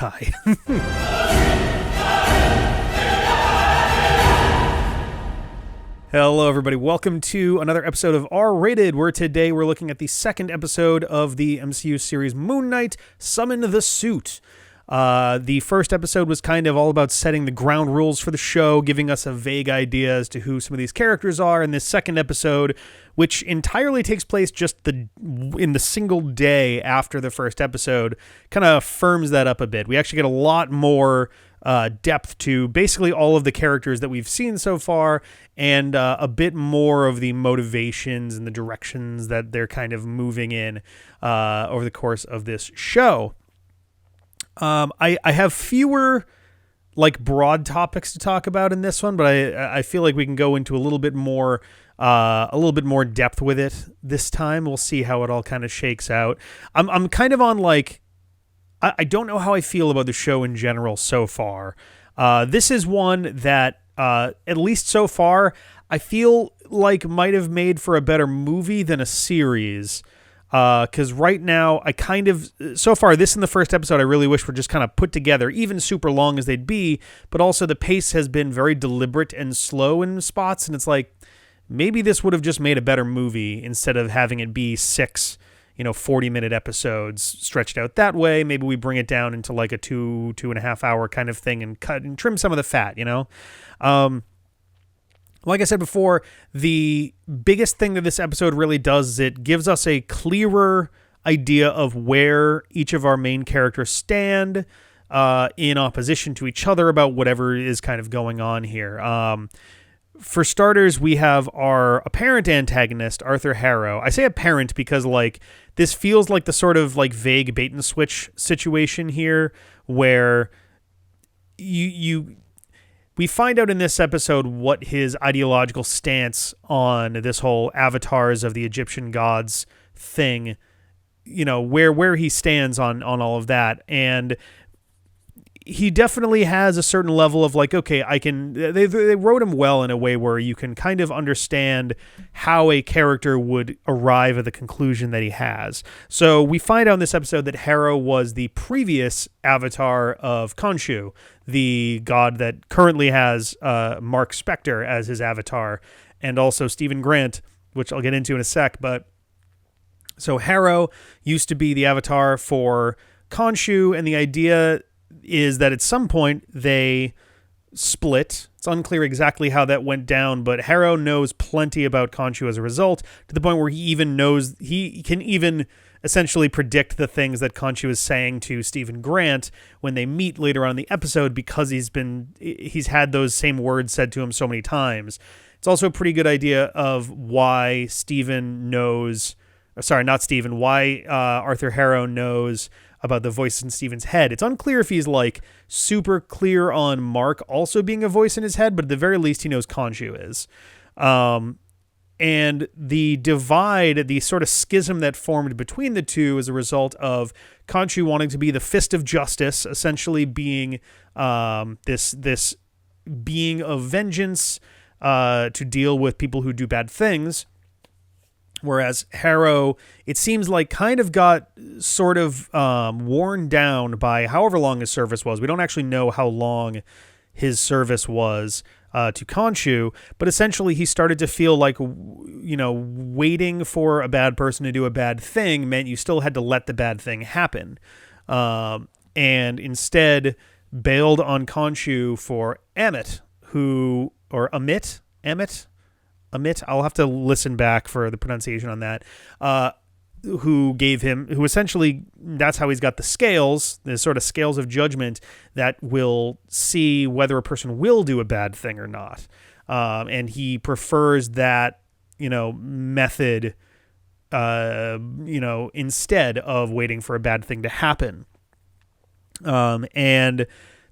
tie. Hello, everybody. Welcome to another episode of R-Rated, where today we're looking at the second episode of the MCU series Moon Knight, Summon the Suit. The first episode was kind of all about setting the ground rules for the show, giving us a vague idea as to who some of these characters are. And this second episode, which entirely takes place just in the single day after the first episode, kind of firms that up a bit. We actually get a lot more depth to basically all of the characters that we've seen so far, and a bit more of the motivations and the directions that they're kind of moving in over the course of this show. I have fewer broad topics to talk about in this one, but I feel like we can go into a little bit more depth with it this time. We'll see how it all kind of shakes out. I'm kind of on I don't know how I feel about the show in general so far. This is one that, at least so far, I feel like might have made for a better movie than a series. Because right now, so far, this in the first episode, I really wish were just kind of put together, even super long as they'd be, but also the pace has been very deliberate and slow in spots, and it's like, maybe this would have just made a better movie instead of having it be 6 40-minute episodes stretched out that way. Maybe we bring it down into like a 2.5 hour kind of thing and cut and trim some of the fat, Like I said before, the biggest thing that this episode really does is it gives us a clearer idea of where each of our main characters stand in opposition to each other about whatever is kind of going on here. For starters, we have our apparent antagonist, Arthur Harrow. I say apparent because this feels like the sort of vague bait and switch situation here where we find out in this episode what his ideological stance on this whole avatars of the Egyptian gods thing, where he stands on all of that. And he definitely has a certain level of okay, they wrote him well in a way where you can kind of understand how a character would arrive at the conclusion that he has. So we find out in this episode that Harrow was the previous avatar of Khonshu, the god that currently has Marc Spector as his avatar, and also Stephen Grant, which I'll get into in a sec. But so Harrow used to be the avatar for Khonshu, and the idea is that at some point they split. It's unclear exactly how that went down, but Harrow knows plenty about Khonshu as a result, to the point where he can even essentially predict the things that Khonshu is saying to Stephen Grant when they meet later on in the episode, because he's had those same words said to him so many times. It's also a pretty good idea of why Arthur Harrow knows about the voice in Stephen's head. It's unclear if he's super clear on Mark also being a voice in his head, but at the very least he knows Khonshu is. And the divide, the sort of schism that formed between the two as a result of Khonshu wanting to be the fist of justice, essentially being this being of vengeance to deal with people who do bad things. Whereas Harrow, it seems kind of got sort of worn down by however long his service was. We don't actually know how long his service was to Khonshu, but essentially he started to feel waiting for a bad person to do a bad thing meant you still had to let the bad thing happen. And instead bailed on Khonshu for Amit, Amit, I'll have to listen back for the pronunciation on that, who essentially, that's how he's got the scales, the sort of scales of judgment that will see whether a person will do a bad thing or not. And he prefers that, method, instead of waiting for a bad thing to happen. And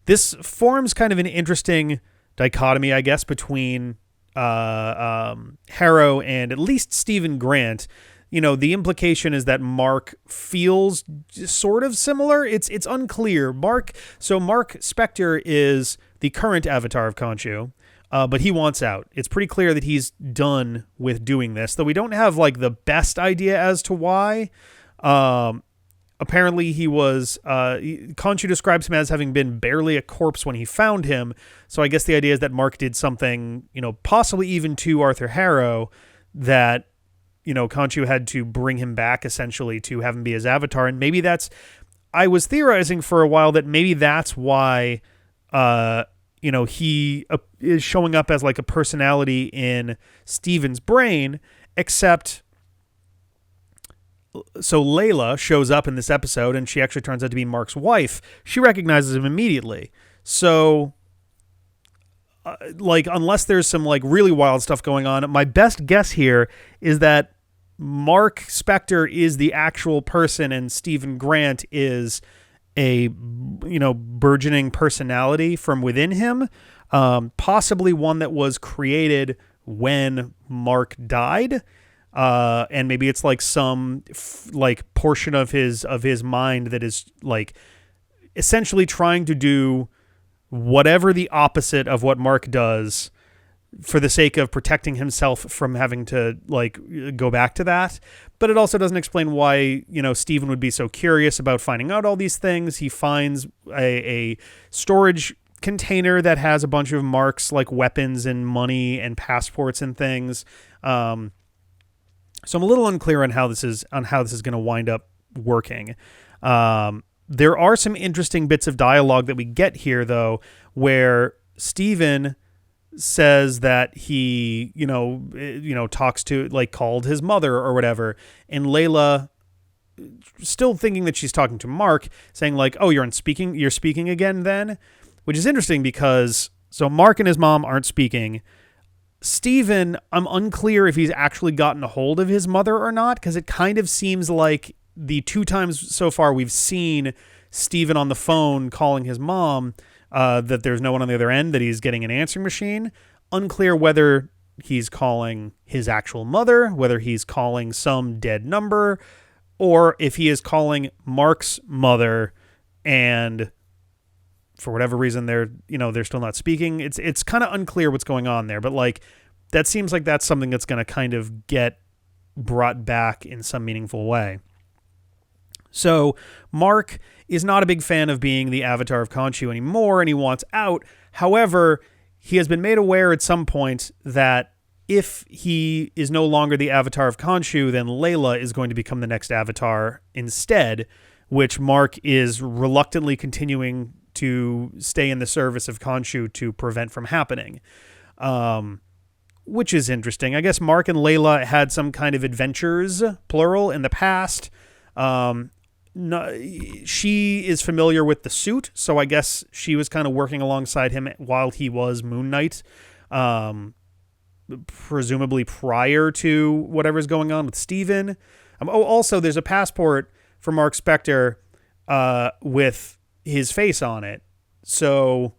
this forms kind of an interesting dichotomy, I guess, between Harrow and at least Stephen Grant. The implication is that Mark feels sort of similar. It's unclear. Mark Spector is the current avatar of Khonshu, but he wants out. It's pretty clear that he's done with doing this, though we don't have the best idea as to why. apparently he was, Khonshu describes him as having been barely a corpse when he found him. So I guess the idea is that Mark did something, possibly even to Arthur Harrow, that, Khonshu had to bring him back essentially to have him be his avatar. And maybe I was theorizing for a while that maybe that's why, he is showing up as like a personality in Steven's brain, except... So Layla shows up in this episode, and she actually turns out to be Mark's wife. She recognizes him immediately. So, unless there's some really wild stuff going on, my best guess here is that Marc Spector is the actual person, and Stephen Grant is a burgeoning personality from within him, possibly one that was created when Mark died. And maybe it's some portion of his mind that is essentially trying to do whatever the opposite of what Mark does for the sake of protecting himself from having to go back to that. But it also doesn't explain why, Steven would be so curious about finding out all these things. He finds a storage container that has a bunch of Mark's weapons and money and passports and things. So I'm a little unclear on how this is going to wind up working. There are some interesting bits of dialogue that we get here, though, where Steven says that he, talks to, called his mother or whatever, and Layla, still thinking that she's talking to Mark, saying oh, you're speaking again then, which is interesting because so Mark and his mom aren't speaking. Steven, I'm unclear if he's actually gotten a hold of his mother or not, because it kind of seems like the 2 times so far we've seen Steven on the phone calling his mom, that there's no one on the other end, that he's getting an answering machine. Unclear whether he's calling his actual mother, whether he's calling some dead number, or if he is calling Mark's mother and... for whatever reason, they're still not speaking. It's kind of unclear what's going on there, but that seems like that's something that's going to kind of get brought back in some meaningful way. So Mark is not a big fan of being the avatar of Khonshu anymore, and he wants out. However, he has been made aware at some point that if he is no longer the avatar of Khonshu, then Layla is going to become the next avatar instead, which Mark is reluctantly continuing to stay in the service of Khonshu to prevent from happening, which is interesting. I guess Mark and Layla had some kind of adventures, plural, in the past. She is familiar with the suit, so I guess she was kind of working alongside him while he was Moon Knight, presumably prior to whatever's going on with Steven. Also, there's a passport for Marc Spector with his face on it. So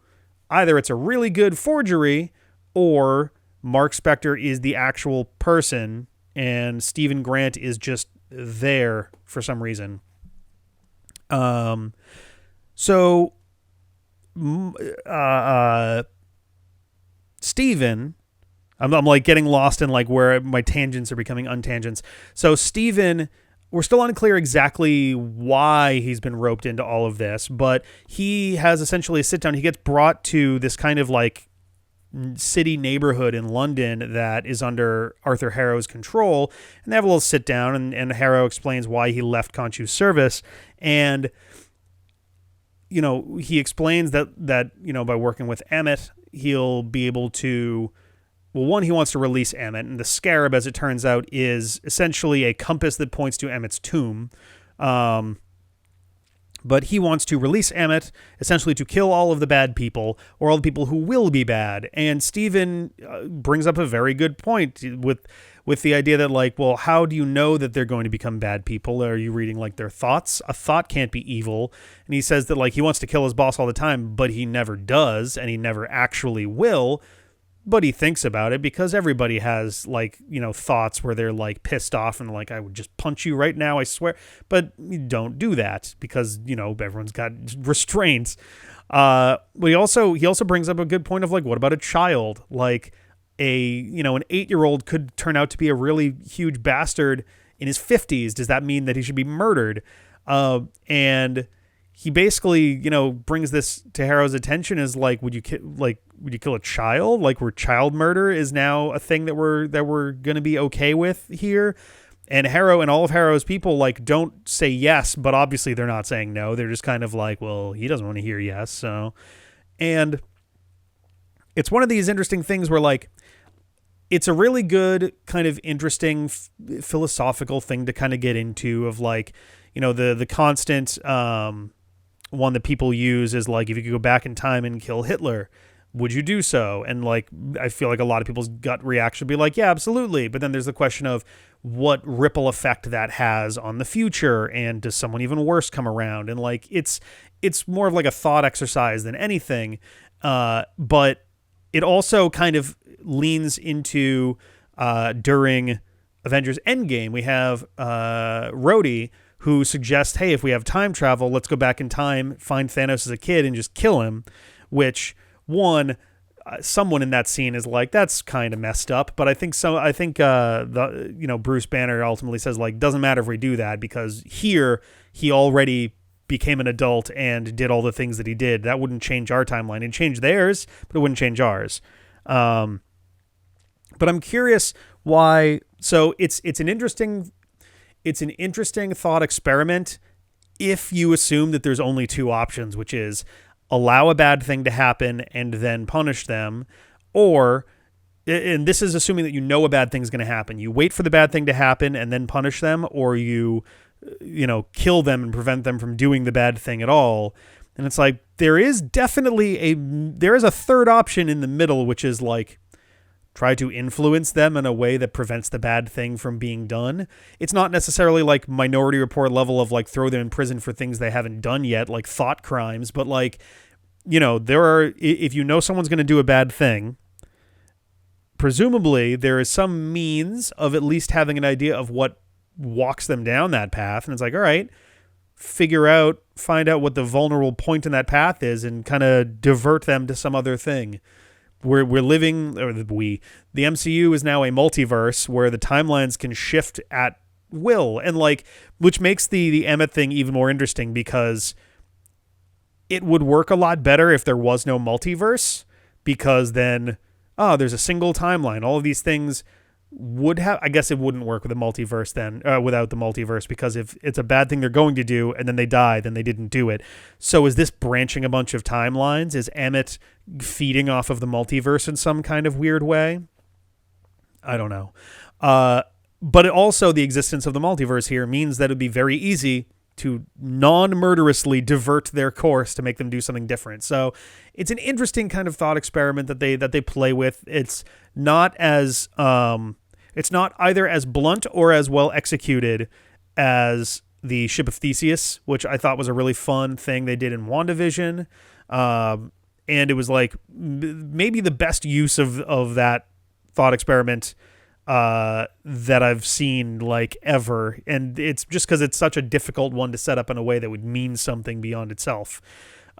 either it's a really good forgery or Marc Spector is the actual person and Stephen Grant is just there for some reason. Stephen, I'm getting lost in where my tangents are becoming untangents. So Stephen, we're still unclear exactly why he's been roped into all of this, but he has essentially a sit down. He gets brought to this kind of city neighborhood in London that is under Arthur Harrow's control, and they have a little sit down, and Harrow explains why he left Khonshu's service, and he explains that by working with Emmett, he'll be able to. Well, one, he wants to release Emmett, and the scarab, as it turns out, is essentially a compass that points to Emmett's tomb. But he wants to release Emmett, essentially to kill all of the bad people, or all the people who will be bad. And Stephen brings up a very good point with the idea that, well, how do you know that they're going to become bad people? Are you reading, their thoughts? A thought can't be evil. And he says that, he wants to kill his boss all the time, but he never does, and he never actually will. But he thinks about it because everybody has thoughts where they're pissed off and I would just punch you right now, I swear. But you don't do that because, everyone's got restraints. But he also brings up a good point of what about a child? An 8-year-old could turn out to be a really huge bastard in his 50s. Does that mean that he should be murdered? And he basically, you know, brings this to Harrow's attention as like, would you kill a child? Like, where child murder is now a thing that we're going to be okay with here. And Harrow and all of Harrow's people like don't say yes, but obviously they're not saying no. They're just kind of like, well, he doesn't want to hear yes. So, and it's one of these interesting things where like, it's a really good kind of interesting philosophical thing to kind of get into of like, you know, the constant one that people use is like, if you could go back in time and kill Hitler, would you do so? And like, I feel like a lot of people's gut reaction would be like, yeah, absolutely. But then there's the question of what ripple effect that has on the future. And does someone even worse come around? And like, it's more of like a thought exercise than anything. But it also kind of leans into, during Avengers Endgame, we have Rhodey, who suggests, hey, if we have time travel, let's go back in time, find Thanos as a kid and just kill him, which someone in that scene is like, that's kind of messed up. But I think Bruce Banner ultimately says like, doesn't matter if we do that, because here he already became an adult and did all the things that he did. That wouldn't change our timeline. It'd change theirs, but it wouldn't change ours. But I'm curious why. So it's an interesting thought experiment if you assume that there's only two options, which is allow a bad thing to happen and then punish them, or, and this is assuming that you know a bad thing's going to happen, you wait for the bad thing to happen and then punish them, or you kill them and prevent them from doing the bad thing at all. And it's like, there is a third option in the middle, which is like, try to influence them in a way that prevents the bad thing from being done. It's not necessarily like Minority Report level of like throw them in prison for things they haven't done yet, like thought crimes, but like, if you know someone's going to do a bad thing, presumably there is some means of at least having an idea of what walks them down that path. And it's like, all right, find out what the vulnerable point in that path is and kind of divert them to some other thing. The MCU is now a multiverse where the timelines can shift at will, and like, which makes the Emmett thing even more interesting, because it would work a lot better if there was no multiverse, because then, there's a single timeline. All of these things would have, I guess it wouldn't work with a multiverse then, without the multiverse, because if it's a bad thing they're going to do and then they die, then they didn't do it. So is this branching a bunch of timelines? Is Emmett feeding off of the multiverse in some kind of weird way? I don't know. But also the existence of the multiverse here means that it'd be very easy to non-murderously divert their course to make them do something different. So it's an interesting kind of thought experiment that they play with. It's not either as blunt or as well executed as the Ship of Theseus, which I thought was a really fun thing they did in WandaVision. And it was like maybe the best use of that thought experiment that I've seen like ever. And it's just because it's such a difficult one to set up in a way that would mean something beyond itself.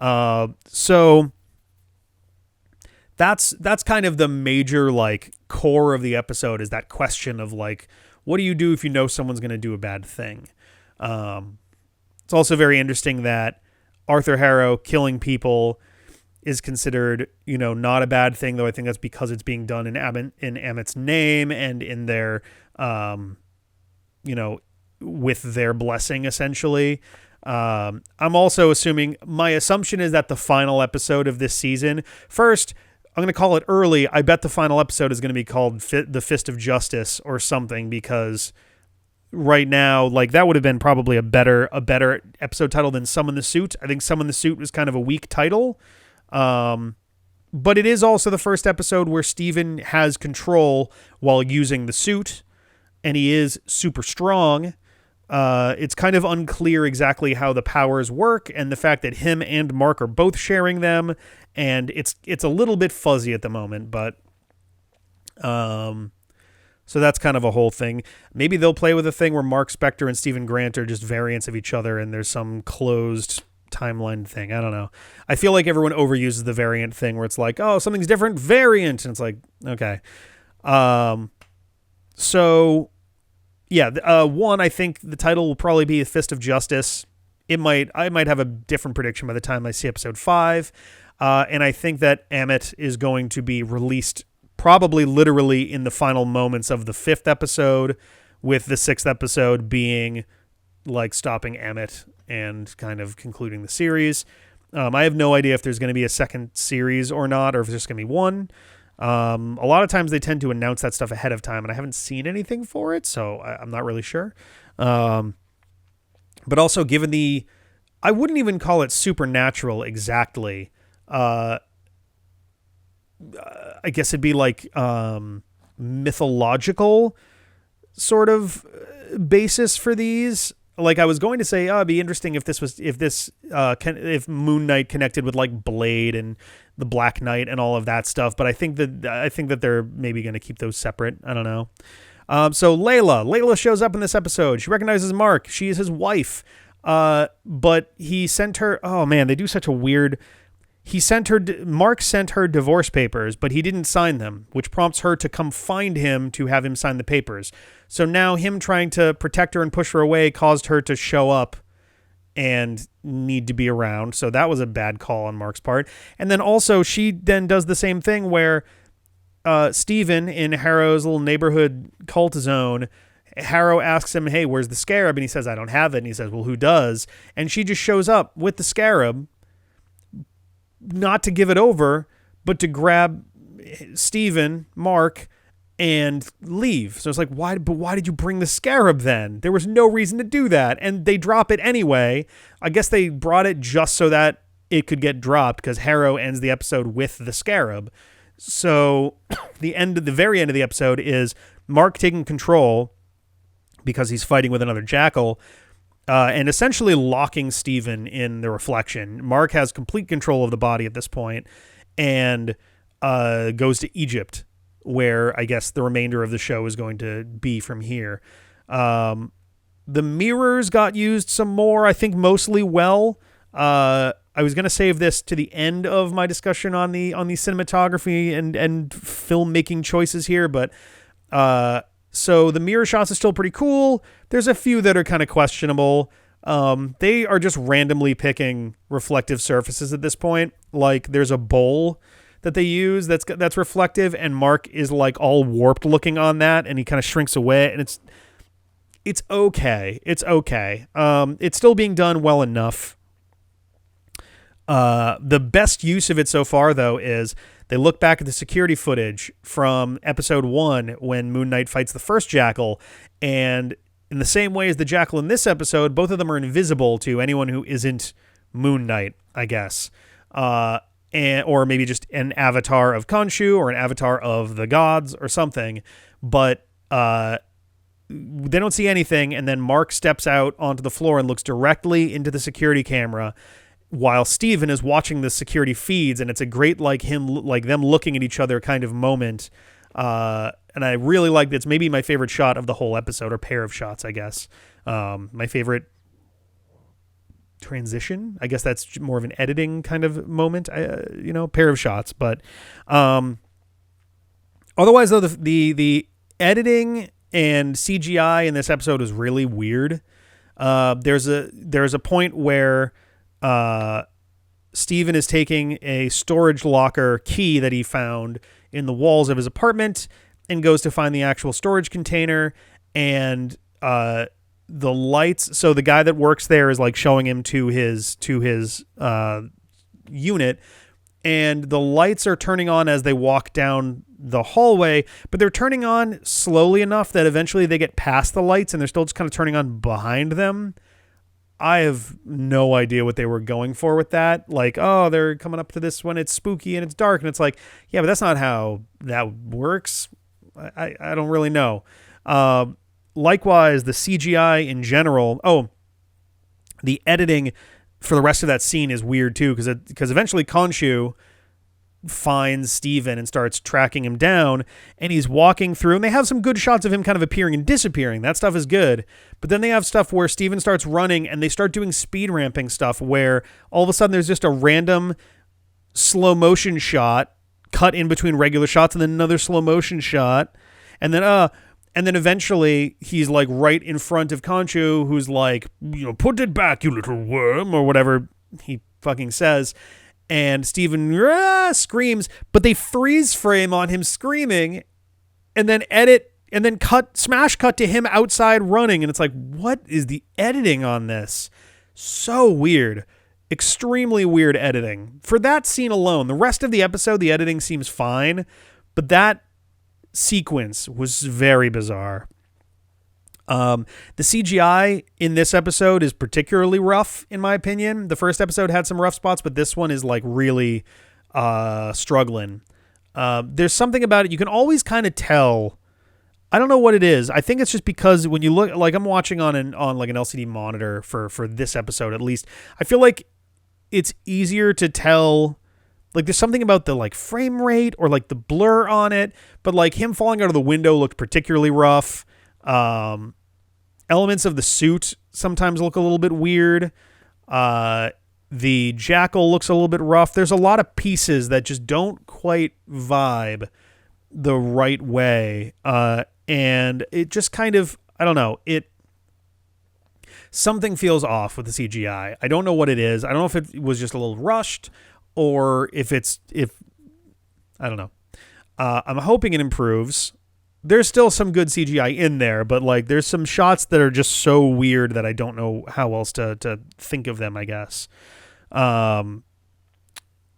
So that's kind of the major like core of the episode, is that question of like, what do you do if you know someone's going to do a bad thing? It's also very interesting that Arthur Harrow killing people is considered, not a bad thing, though I think that's because it's being done in Emmett's name and in their, with their blessing, essentially. I'm also assuming, my assumption is that the final episode of this season, first, I'm going to call it early. I bet the final episode is going to be called The Fist of Justice or something, because right now, like, that would have been probably a better episode title than Summon the Suit. I think Summon the Suit was kind of a weak title. But it is also the first episode where Steven has control while using the suit, and he is super strong. It's kind of unclear exactly how the powers work, and the fact that him and Mark are both sharing them, and it's a little bit fuzzy at the moment, but so that's kind of a whole thing. Maybe they'll play with a thing where Marc Spector and Stephen Grant are just variants of each other, and there's some closed timeline thing. I don't know. I feel like everyone overuses the variant thing where it's like, oh, something's different, variant, and it's like, okay. So yeah, one, I think the title will probably be Fist of Justice, I might have a different prediction by the time I see episode 5. And I think that Amit is going to be released probably literally in the final moments of the 5th episode, with the 6th episode being like stopping Amit and kind of concluding the series. I have no idea if there's going to be a second series or not, or if there's just going to be one. A lot of times they tend to announce that stuff ahead of time, and I haven't seen anything for it, so I'm not really sure. But also, given I wouldn't even call it supernatural exactly. I guess it'd be like mythological sort of basis for these. Like, I was going to say, it'd be interesting if Moon Knight connected with like Blade and the Black Knight and all of that stuff. But I think that they're maybe going to keep those separate. I don't know. So Layla shows up in this episode. She recognizes Mark. She is his wife. But he sent her. Oh man, they do such a weird. Mark sent her divorce papers, but he didn't sign them, which prompts her to come find him to have him sign the papers. So now him trying to protect her and push her away caused her to show up and need to be around. So that was a bad call on Mark's part. And then also she then does the same thing where Steven in Harrow's little neighborhood cult zone, Harrow asks him, hey, where's the scarab? And he says, I don't have it. And he says, well, who does? And she just shows up with the scarab, not to give it over, but to grab Steven, Mark, and leave. So it's like, why did you bring the scarab then? There was no reason to do that. And they drop it anyway. I guess they brought it just so that it could get dropped, because Harrow ends the episode with the scarab. So the very end of the episode is Mark taking control because he's fighting with another jackal, and essentially locking Steven in the reflection. Mark has complete control of the body at this point, and goes to Egypt, where I guess the remainder of the show is going to be from here. The mirrors got used some more, I think mostly well. I was going to save this to the end of my discussion on the cinematography and filmmaking choices here, but so the mirror shots are still pretty cool. There's a few that are kind of questionable. They are just randomly picking reflective surfaces at this point. Like, there's a bowl that they use that's reflective, and Mark is like all warped looking on that, and he kind of shrinks away, and it's okay. It's okay. It's still being done well enough. The best use of it so far, though, is they look back at the security footage from episode 1 when Moon Knight fights the first jackal, and in the same way as the jackal in this episode, both of them are invisible to anyone who isn't Moon Knight, I guess. Or maybe just an avatar of Khonshu or an avatar of the gods or something. But they don't see anything, and then Mark steps out onto the floor and looks directly into the security camera while Steven is watching the security feeds, and it's a great them looking at each other kind of moment. And I really like it's maybe my favorite shot of the whole episode, or pair of shots, I guess. My favorite transition, I guess that's more of an editing kind of moment, pair of shots. But otherwise, though, the editing and CGI in this episode is really weird. There's a point where Steven is taking a storage locker key that he found in the walls of his apartment and goes to find the actual storage container, and the lights. So the guy that works there is like showing him to his unit, and the lights are turning on as they walk down the hallway, but they're turning on slowly enough that eventually they get past the lights and they're still just kind of turning on behind them. I have no idea what they were going for with that. Like, oh, they're coming up to this when it's spooky and it's dark. And it's like, yeah, but that's not how that works. I don't really know. Likewise, the CGI in general. Oh, the editing for the rest of that scene is weird too, because eventually Khonshu finds Steven and starts tracking him down, and he's walking through, and they have some good shots of him kind of appearing and disappearing. That stuff is good. But then they have stuff where Steven starts running, and they start doing speed ramping stuff where all of a sudden there's just a random slow motion shot cut in between regular shots, and then another slow motion shot, and then And then eventually he's like right in front of Khonshu, who's like, put it back, you little worm, or whatever he fucking says. And Steven screams, but they freeze frame on him screaming and then smash cut to him outside running. And it's like, what is the editing on this? So weird. Extremely weird editing. For that scene alone, the rest of the episode, the editing seems fine, but that sequence was very bizarre. The CGI in this episode is particularly rough, in my opinion. The first episode had some rough spots, but this one is like really struggling. There's something about it. You can always kind of tell. I don't know what it is. I think it's just because when you look, like I'm watching on like an LCD monitor for this episode at least, I feel like it's easier to tell. Like there's something about the like frame rate or like the blur on it, but like him falling out of the window looked particularly rough. Elements of the suit sometimes look a little bit weird. The jackal looks a little bit rough. There's a lot of pieces that just don't quite vibe the right way. And it just kind of, I don't know, something feels off with the CGI. I don't know what it is. I don't know if it was just a little rushed or if I don't know. I'm hoping it improves. There's still some good CGI in there, but like there's some shots that are just so weird that I don't know how else to think of them, I guess.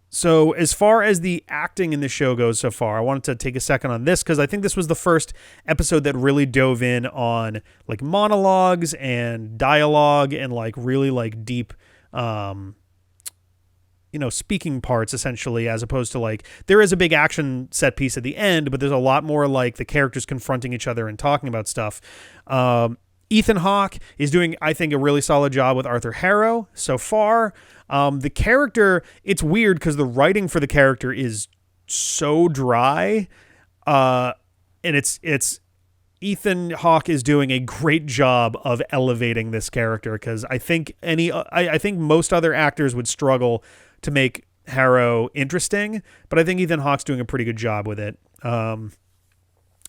So as far as the acting in the show goes so far, I wanted to take a second on this because I think this was the first episode that really dove in on like monologues and dialogue and like really like deep, speaking parts essentially, as opposed to like, there is a big action set piece at the end, but there's a lot more like the characters confronting each other and talking about stuff. Ethan Hawke is doing, I think, a really solid job with Arthur Harrow so far. The character, it's weird because the writing for the character is so dry. And it's Ethan Hawke is doing a great job of elevating this character because I think I think most other actors would struggle to make Harrow interesting, but I think Ethan Hawke's doing a pretty good job with it.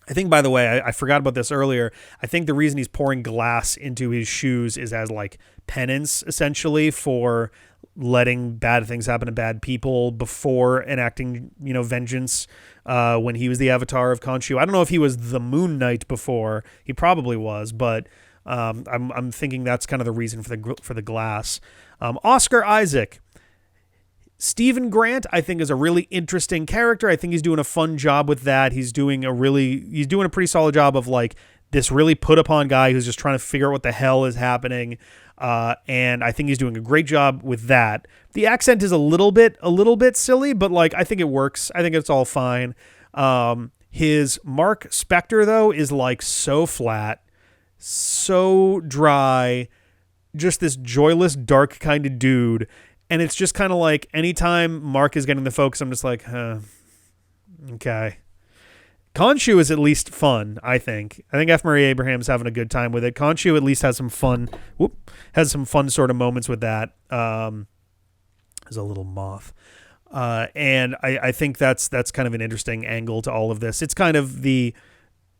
I think, by the way, I forgot about this earlier. I think the reason he's pouring glass into his shoes is as like penance, essentially, for letting bad things happen to bad people before enacting, vengeance. When he was the avatar of Khonshu, I don't know if he was the Moon Knight before. He probably was, but I'm thinking that's kind of the reason for the glass. Oscar Isaac. Stephen Grant, I think, is a really interesting character. I think he's doing a fun job with that. He's doing a pretty solid job of like this really put upon guy who's just trying to figure out what the hell is happening. And I think he's doing a great job with that. The accent is a little bit silly, but like, I think it works. I think it's all fine. His Marc Spector though is like so flat, so dry, just this joyless, dark kind of dude. And it's just kind of like anytime Mark is getting the focus, I'm just like, okay. Khonshu is at least fun, I think. I think F. Murray Abraham's having a good time with it. Khonshu at least has some fun sort of moments with that. There's a little moth. And I think that's kind of an interesting angle to all of this. It's kind of the,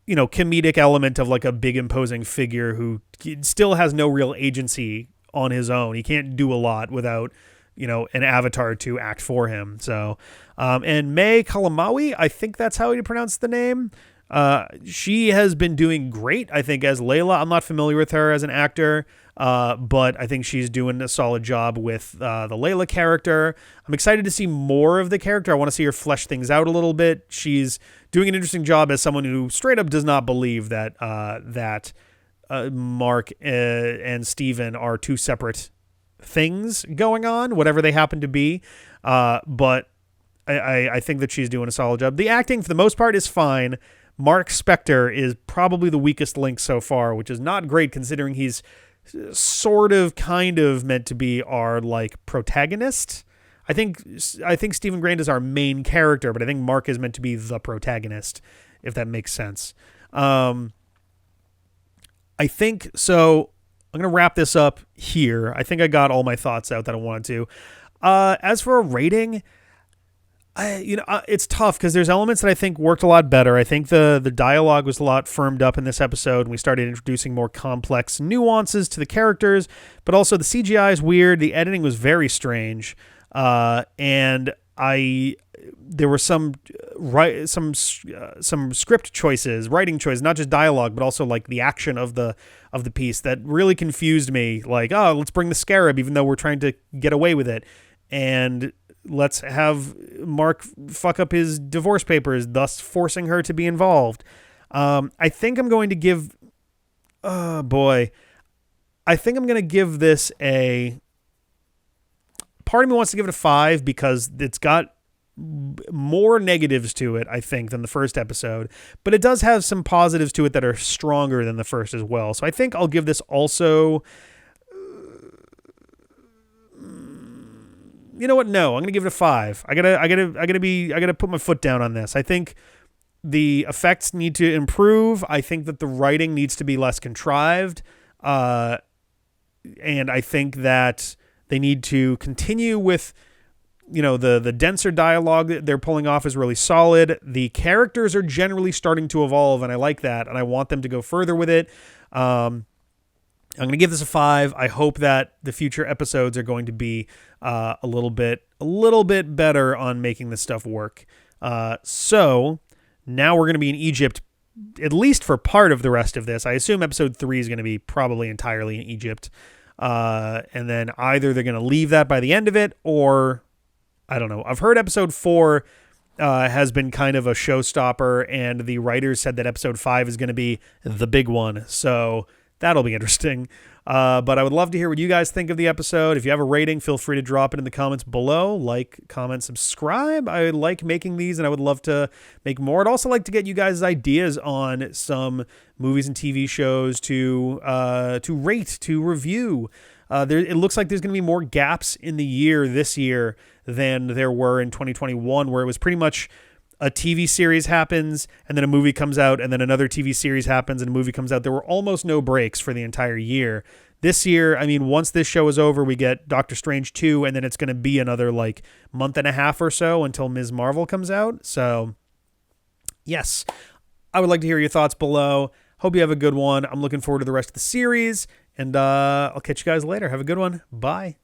comedic element of like a big imposing figure who still has no real agency on his own. He can't do a lot without, an avatar to act for him. So, and May Calamawy, I think that's how you pronounce the name. She has been doing great, I think, as Layla. I'm not familiar with her as an actor, but I think she's doing a solid job with the Layla character. I'm excited to see more of the character. I want to see her flesh things out a little bit. She's doing an interesting job as someone who straight up does not believe that Mark and Steven are two separate things going on, whatever they happen to be. But I think that she's doing a solid job. The acting, for the most part, is fine. Marc Spector is probably the weakest link so far, which is not great considering he's kind of meant to be our like protagonist. I think Stephen Grant is our main character, but I think Mark is meant to be the protagonist, if that makes sense. I think so. I'm going to wrap this up here. I think I got all my thoughts out that I wanted to. As for a rating, It's tough because there's elements that I think worked a lot better. I think the dialogue was a lot firmed up in this episode, and we started introducing more complex nuances to the characters, but also the CGI is weird. The editing was very strange. And there were some script choices, writing choices, not just dialogue, but also like the action of the piece that really confused me. Like, oh, let's bring the scarab, even though we're trying to get away with it. And let's have Mark fuck up his divorce papers, thus forcing her to be involved. I think I'm going to give, I think I'm going to give this part of me wants to give it a 5 because it's got more negatives to it, I think, than the first episode, but it does have some positives to it that are stronger than the first as well. So I think I'll give this also, you know what? No, I'm going to give it a 5. I gotta put my foot down on this. I think the effects need to improve. I think that the writing needs to be less contrived. And I think that they need to continue with, the denser dialogue that they're pulling off is really solid. The characters are generally starting to evolve, and I like that, and I want them to go further with it. I'm going to give this a 5. I hope that the future episodes are going to be a little bit better on making this stuff work. So now we're going to be in Egypt, at least for part of the rest of this. I assume episode 3 is going to be probably entirely in Egypt. And then either they're going to leave that by the end of it, or I don't know. I've heard episode 4 has been kind of a showstopper, and the writers said that episode 5 is going to be the big one. So that'll be interesting. But I would love to hear what you guys think of the episode. If you have a rating, feel free to drop it in the comments below. Like, comment, subscribe. I like making these, and I would love to make more. I'd also like to get you guys' ideas on some movies and TV shows to rate, to review. It looks like there's going to be more gaps in the year this year than there were in 2021, where it was pretty much a TV series happens, and then a movie comes out, and then another TV series happens, and a movie comes out. There were almost no breaks for the entire year. This year, I mean, once this show is over, we get Doctor Strange 2, and then it's going to be another, month and a half or so until Ms. Marvel comes out. So, yes, I would like to hear your thoughts below. Hope you have a good one. I'm looking forward to the rest of the series, and I'll catch you guys later. Have a good one. Bye.